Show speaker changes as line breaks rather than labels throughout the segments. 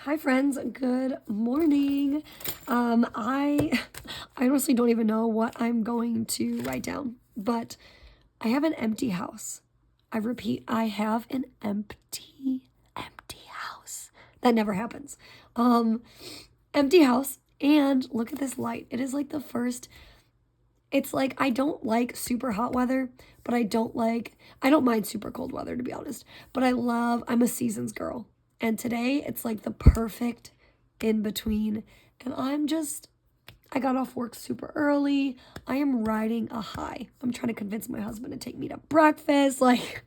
Hi friends, good morning. I honestly don't even know what I'm going to write down, but I have an empty house. I repeat, I have an empty house. That never happens. Empty house, and look at this light. It is like the first, it's like I don't like super hot weather, but I don't mind super cold weather, to be honest. But I'm a seasons girl. And today it's like the perfect in between. And I got off work super early. I am riding a high. I'm trying to convince my husband to take me to breakfast. Like,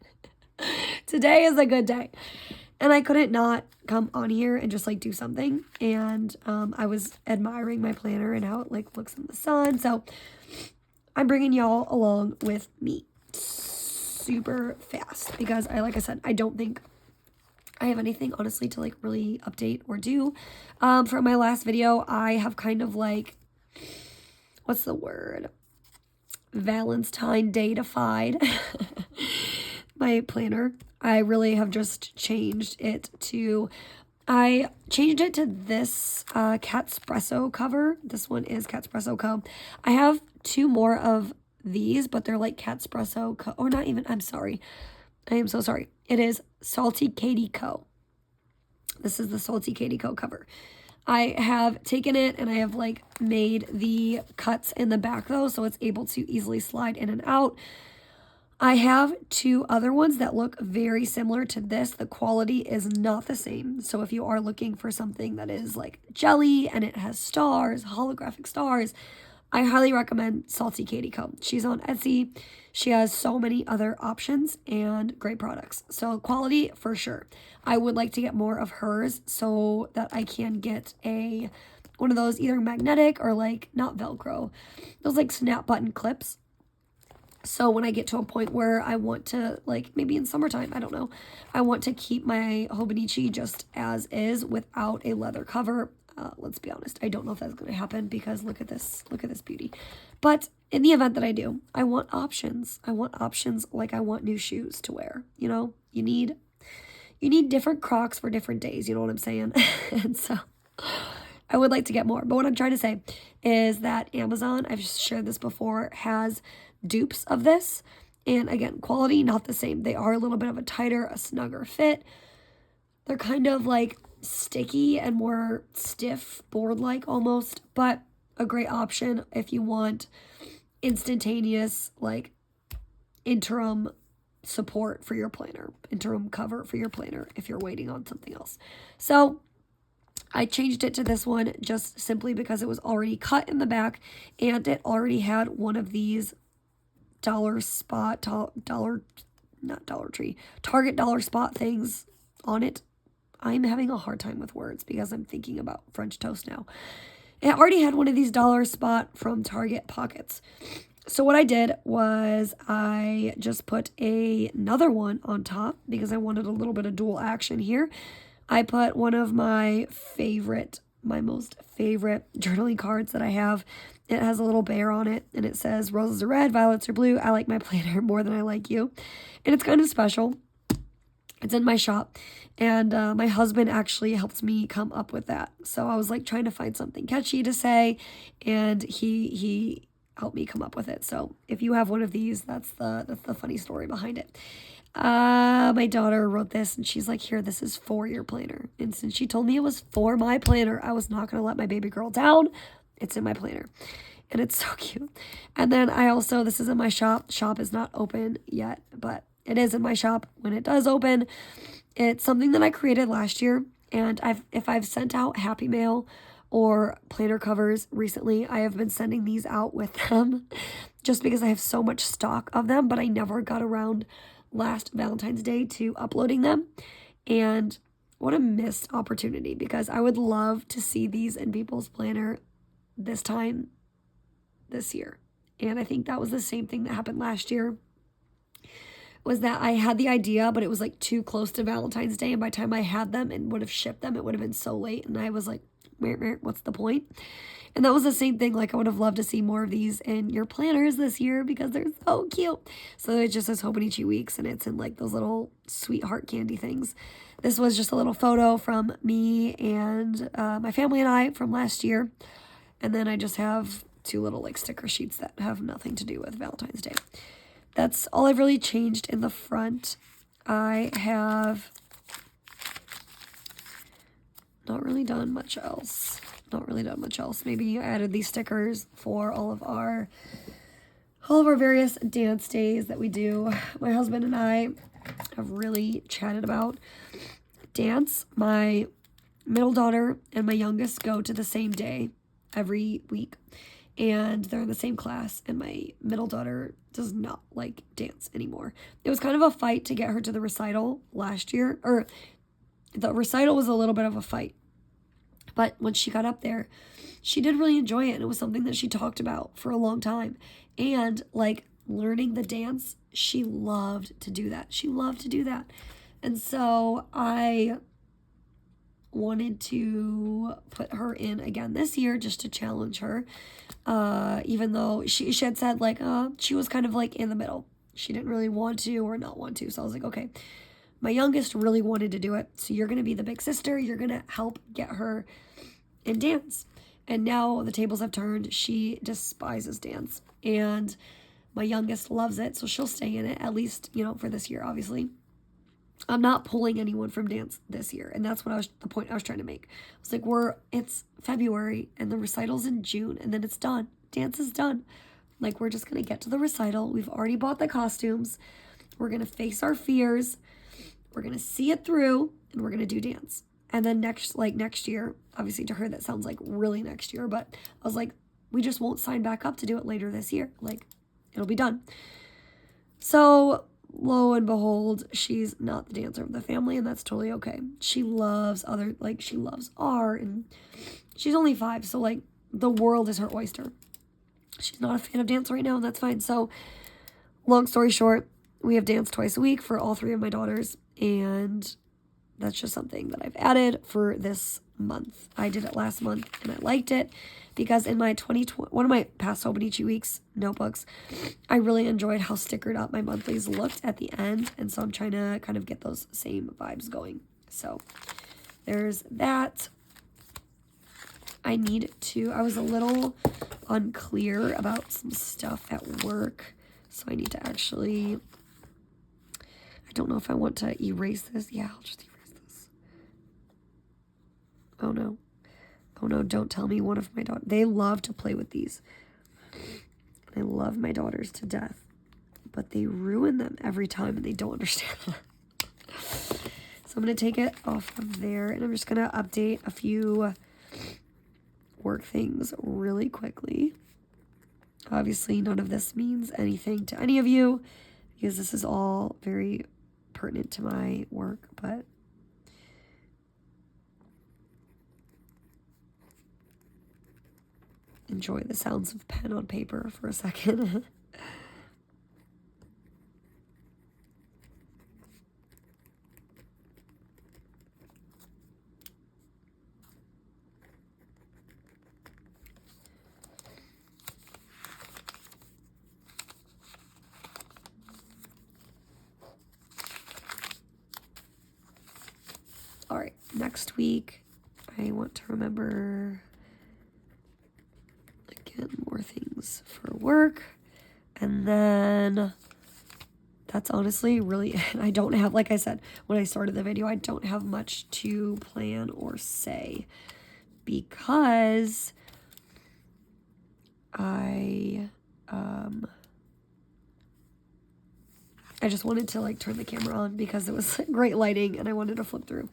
today is a good day. And I couldn't not come on here and just like do something. And I was admiring my planner and how it like looks in the sun. So I'm bringing y'all along with me super fast because like I said, I don't think I have anything honestly to like really update or do. For my last video, I have kind of like, what's the word? Valentine Day-ified my planner. I really have just changed it to this Catspresso cover. This one is Catspresso Co. I have two more of these, but they're like Catspresso Co. Or not even, I'm sorry. I am so sorry. It is Salty Katie Co. This is the Salty Katie Co. cover. I have taken it and I have like made the cuts in the back though, so it's able to easily slide in and out. I have two other ones that look very similar to this. The quality is not the same. So if you are looking for something that is like jelly and it has stars, holographic stars, I highly recommend Salty Katie Co. She's on Etsy. She has so many other options and great products. So quality for sure. I would like to get more of hers so that I can get one of those either magnetic or like not Velcro. Those like snap button clips. So when I get to a point where I want to, like maybe in summertime, I don't know, I want to keep my Hobonichi just as is without a leather cover. Let's be honest, I don't know if that's going to happen because look at this beauty. But in the event that I do, I want options. I want options like I want new shoes to wear. You know, you need different Crocs for different days. You know what I'm saying? And so I would like to get more. But what I'm trying to say is that Amazon, I've shared this before, has dupes of this. And again, quality, not the same. They are a little bit of a snugger fit. They're kind of like sticky and more stiff, board-like almost, but a great option if you want instantaneous, like interim support for your planner, interim cover for your planner if you're waiting on something else. So I changed it to this one just simply because it was already cut in the back and it already had one of these Target dollar spot things on it. I'm having a hard time with words because I'm thinking about French toast now. It already had one of these dollar spot from Target pockets. So what I did was I just put another one on top because I wanted a little bit of dual action here. I put one of my most favorite journaling cards that I have. It has a little bear on it and it says roses are red, violets are blue. I like my planner more than I like you. And it's kind of special. It's in my shop, and my husband actually helped me come up with that. So I was like trying to find something catchy to say, and he helped me come up with it. So if you have one of these, that's the funny story behind it. My daughter wrote this, and she's like, "Here, this is for your planner." And since she told me it was for my planner, I was not gonna let my baby girl down. It's in my planner. And it's so cute. And then this is in my shop. Shop is not open yet, but it is in my shop when it does open. It's something that I created last year. And if I've sent out Happy Mail or planner covers recently, I have been sending these out with them just because I have so much stock of them, but I never got around last Valentine's Day to uploading them. And what a missed opportunity because I would love to see these in people's planner this time this year. And I think that was the same thing that happened last year, was that I had the idea, but it was like too close to Valentine's Day. And by the time I had them and would have shipped them, it would have been so late. And I was like, what's the point? And that was the same thing. Like I would have loved to see more of these in your planners this year because they're so cute. So it just says Hobonichi Weeks and it's in like those little sweetheart candy things this was just a little photo from me and my family and I from last year. And then I just have 2 little like sticker sheets that have nothing to do with Valentine's Day. That's all I've really changed in the front. I have not really done much else. Maybe I added these stickers for all of our various dance days that we do. My husband and I have really chatted about dance. My middle daughter and my youngest go to the same day every week, and they're in the same class, and my middle daughter does not like dance anymore. It was kind of a fight to get her to the recital last year, or the recital was a little bit of a fight, but when she got up there, she did really enjoy it, and it was something that she talked about for a long time. And like learning the dance, she loved to do that. And so I wanted to put her in again this year just to challenge her, even though she had said like she was kind of like in the middle. She didn't really want to or not want to. So I was like, okay, my youngest really wanted to do it, so you're going to be the big sister. You're going to help get her in dance. And now the tables have turned. She despises dance, and my youngest loves it, so she'll stay in it, at least, for this year, obviously. I'm not pulling anyone from dance this year, and that's the point I was trying to make. I was like, it's February, and the recital's in June, and then it's done. Dance is done. Like, we're just going to get to the recital. We've already bought the costumes. We're going to face our fears. We're going to see it through, and we're going to do dance. And then next year, obviously to her that sounds like really next year, but I was like, we just won't sign back up to do it later this year. Like, it'll be done. So lo and behold, she's not the dancer of the family, and that's totally okay. She loves she loves art, and she's only 5, so like the world is her oyster. She's not a fan of dance right now, and that's fine. So long story short, we have dance twice a week for all 3 of my daughters, and that's just something that I've added for this month. I did it last month, and I liked it because in my 2020, one of my past Hobonichi weeks notebooks, I really enjoyed how stickered up my monthlies looked at the end, and so I'm trying to kind of get those same vibes going. So there's that. I was a little unclear about some stuff at work, so I need to actually, I don't know if I want to erase this. Yeah, I'll just erase this. Oh no, don't tell me one of my daughters. They love to play with these. I love my daughters to death, but they ruin them every time, and they don't understand that. So I'm going to take it off of there, and I'm just going to update a few work things really quickly. Obviously, none of this means anything to any of you, because this is all very pertinent to my work, but enjoy the sounds of pen on paper for a second. All right, next week, I want to remember, again, more things for work. And then that's honestly really it. I don't have, like I said, when I started the video, I don't have much to plan or say because I just wanted to like turn the camera on because it was great lighting and I wanted to flip through.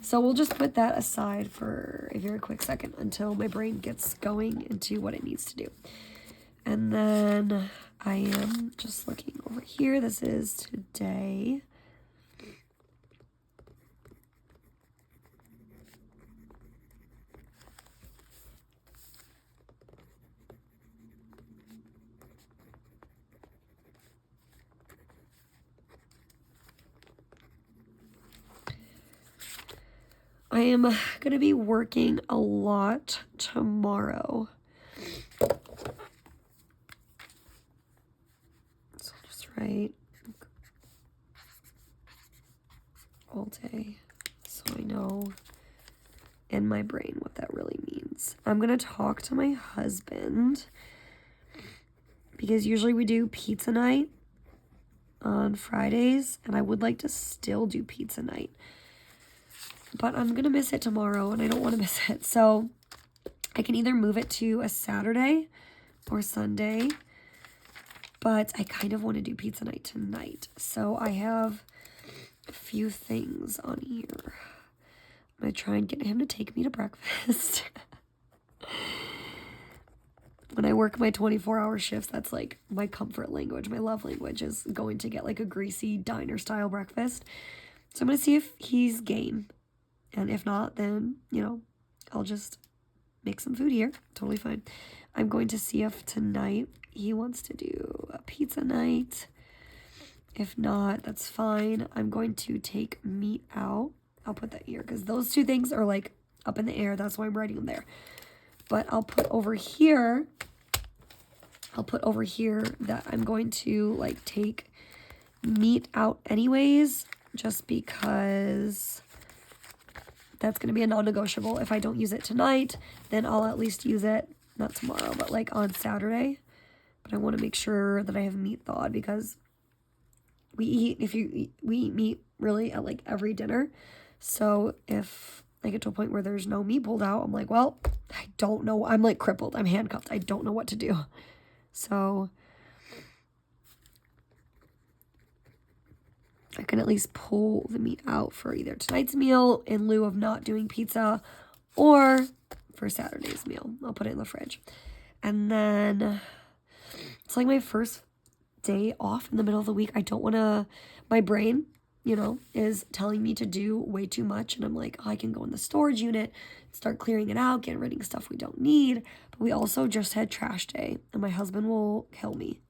So we'll just put that aside for a very quick second until my brain gets going into what it needs to do. And then I am just looking over here. This is today. I am going to be working a lot tomorrow. So I'll just write all day so I know in my brain what that really means. I'm going to talk to my husband because usually we do pizza night on Fridays, and I would like to still do pizza night. But I'm going to miss it tomorrow, and I don't want to miss it. So I can either move it to a Saturday or Sunday, but I kind of want to do pizza night tonight. So I have a few things on here. I'm going to try and get him to take me to breakfast. When I work my 24-hour shifts, that's like my comfort language. My love language is going to get like a greasy diner-style breakfast. So I'm going to see if he's game. And if not, then, you know, I'll just make some food here. Totally fine. I'm going to see if tonight he wants to do a pizza night. If not, that's fine. I'm going to take meat out. I'll put that here because those two things are like up in the air. That's why I'm writing them there. But I'll put over here that I'm going to like take meat out anyways, just because that's going to be a non-negotiable. If I don't use it tonight, then I'll at least use it, not tomorrow, but like on Saturday. But I want to make sure that I have meat thawed because we eat meat really at like every dinner. So if I get to a point where there's no meat pulled out, I'm like, well, I don't know. I'm like crippled. I'm handcuffed. I don't know what to do. So I can at least pull the meat out for either tonight's meal in lieu of not doing pizza or for Saturday's meal. I'll put it in the fridge. And then it's like my first day off in the middle of the week. I don't want to, my brain, you know, is telling me to do way too much. And I'm like, oh, I can go in the storage unit, start clearing it out, get rid of stuff we don't need. But we also just had trash day, and my husband will kill me.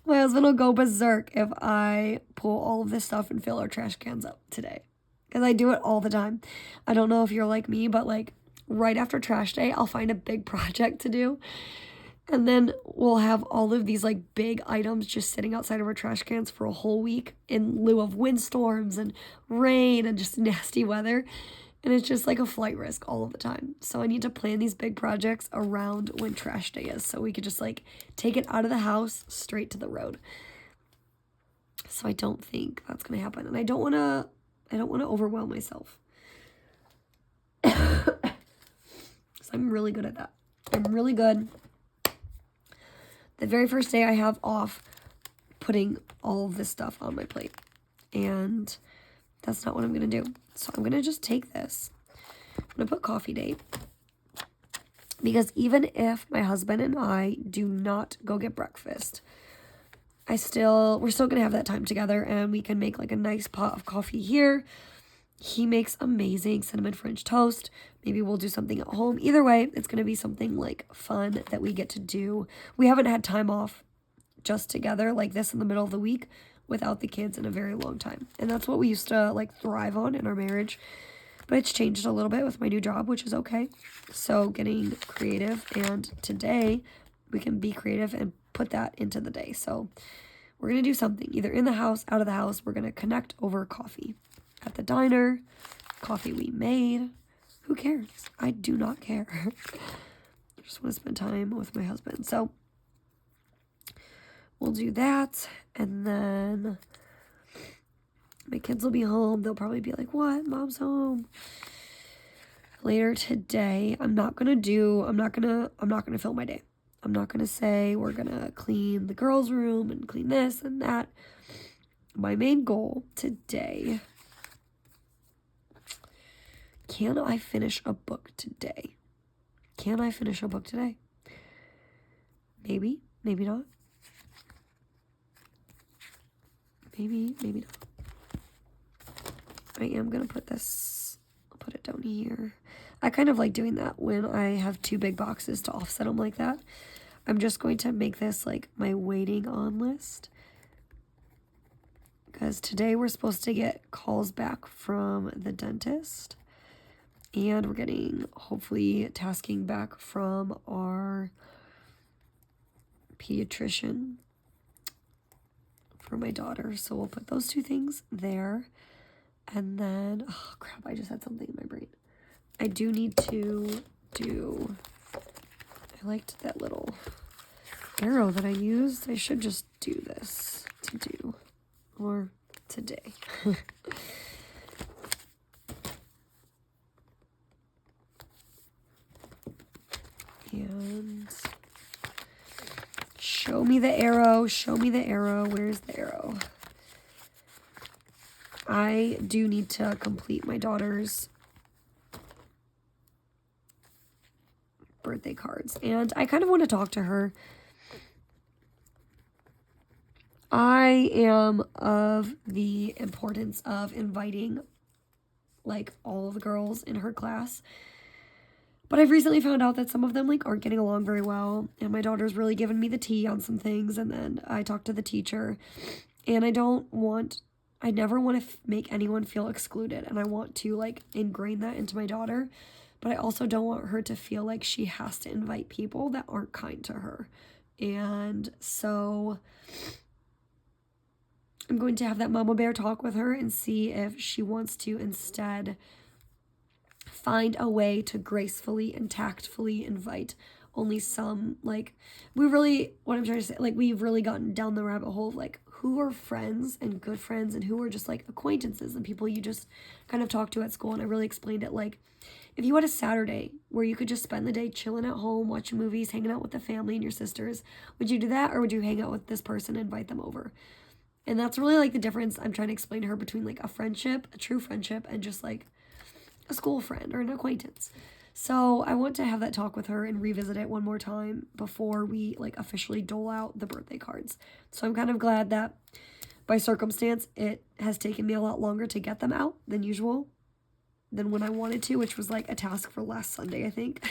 My husband will go berserk if I pull all of this stuff and fill our trash cans up today. Because I do it all the time. I don't know if you're like me, but like right after trash day, I'll find a big project to do. And then we'll have all of these like big items just sitting outside of our trash cans for a whole week in lieu of windstorms and rain and just nasty weather. And it's just like a flight risk all of the time. So I need to plan these big projects around when trash day is so we could just like take it out of the house straight to the road. So I don't think that's going to happen. And I don't want to overwhelm myself. So I'm really good at that. I'm really good. The very first day I have off, putting all of this stuff on my plate. And that's not what I'm going to do. So I'm going to just take this. I'm going to put coffee date. Because even if my husband and I do not go get breakfast, we're still going to have that time together, and we can make like a nice pot of coffee here. He makes amazing cinnamon French toast. Maybe we'll do something at home. Either way, it's going to be something like fun that we get to do. We haven't had time off just together like this in the middle of the week without the kids in a very long time. And that's what we used to like thrive on in our marriage. But it's changed a little bit with my new job, which is okay. So getting creative, and today we can be creative and put that into the day. So we're going to do something either in the house, out of the house. We're going to connect over coffee. At the diner, coffee we made. Who cares? I do not care. I just want to spend time with my husband. So we'll do that. And then my kids will be home. They'll probably be like, what? Mom's home. Later today, I'm not gonna film my day. I'm not gonna say we're gonna clean the girls' room and clean this and that. My main goal today, can I finish a book today? Can I finish a book today? Maybe, maybe not. Maybe not. I am going to put this, I'll put it down here. I kind of like doing that when I have two big boxes to offset them like that. I'm just going to make this like my waiting on list. Because today we're supposed to get calls back from the dentist. And we're getting, hopefully, tasking back from our pediatrician for my daughter. So we'll put those two things there. And then, oh crap, I just had something in my brain. I do need to do, I liked that little arrow that I used. I should just do this to do, or today. And show me the arrow, show me the arrow. Where's the arrow? I do need to complete my daughter's birthday cards, and I kind of want to talk to her. I am of the importance of inviting like all the girls in her class, but I've recently found out that some of them like aren't getting along very well, and my daughter's really given me the tea on some things. And then I talked to the teacher, and I never want to make anyone feel excluded, and I want to like ingrain that into my daughter, but I also don't want her to feel like she has to invite people that aren't kind to her. And so I'm going to have that mama bear talk with her and see if she wants to instead find a way to gracefully and tactfully invite only some, like, what I'm trying to say, like, we've really gotten down the rabbit hole of, like, who are friends and good friends and who are just, like, acquaintances and people you just kind of talk to at school. And I really explained it, like, if you had a Saturday where you could just spend the day chilling at home, watching movies, hanging out with the family and your sisters, would you do that, or would you hang out with this person and invite them over? And that's really, like, the difference I'm trying to explain to her between, like, a friendship, a true friendship, and just, like, a school friend or an acquaintance. So I want to have that talk with her and revisit it one more time before we like officially dole out the birthday cards. So I'm kind of glad that by circumstance it has taken me a lot longer to get them out than usual, than when I wanted to, which was like a task for last Sunday, I think.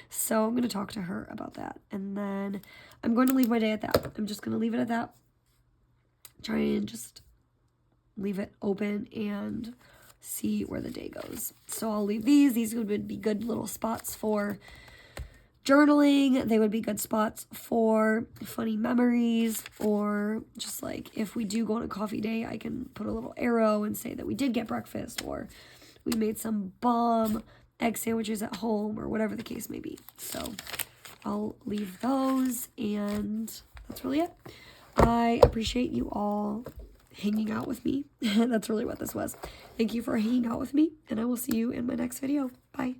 So I'm going to talk to her about that, and then I'm going to leave my day at that. I'm just going to leave it at that. Try and just leave it open and see where the day goes. So I'll leave these. These would be good little spots for journaling. They would be good spots for funny memories, or just like if we do go on a coffee day, I can put a little arrow and say that we did get breakfast, or we made some bomb egg sandwiches at home, or whatever the case may be. So I'll leave those, and that's really it. I appreciate you all hanging out with me. That's really what this was. Thank you for hanging out with me, and I will see you in my next video. Bye.